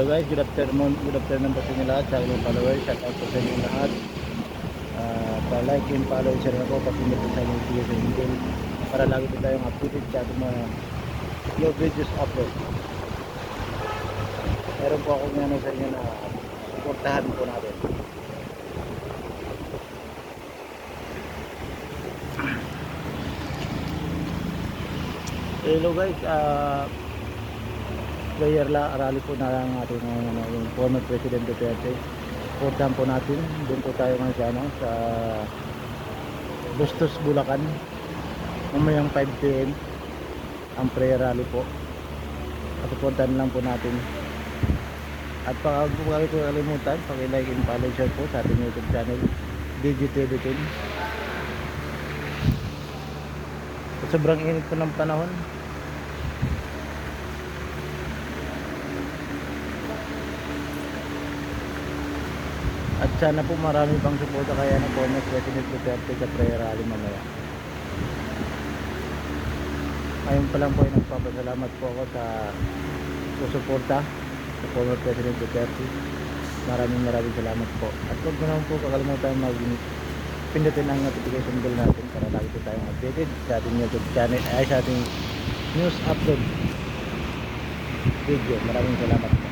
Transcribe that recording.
Hello guys, good afternoon po sa inyo lahat, sa aking mga followers, shout out po sa inyo lahat. Pa-like and follow, share na po, papindot po sa inyo notification bell para lagi po tayong updated sa ating mga new videos upload. Meron po akong ano sa inyo na suportahan po natin. Hello guys, player rally po na lang ating yung former President Duterte. Supportahan po natin. Doon po tayo ngayon sa, sa Bustos, Bulacan. Mamayang 5 PM ang prayer rally po. At supportahan lang po natin. At pag huwag ko kalimutan, paki-like and follow share po sa ating YouTube channel DGTV Team. Sobrang init po ng panahon. At sana po marami pang suporta kaya na po ng President Duterte sa prayer rally mamaya. Ngayon pa lang po ay nagpapasalamat po ako sa susuporta sa former President Duterte. Maraming salamat po. At huwag mo naman po kakalimutan pindutin ang notification bell natin para lagi po tayong updated sa ating YouTube channel ay sa ating news upload video. Maraming salamat po.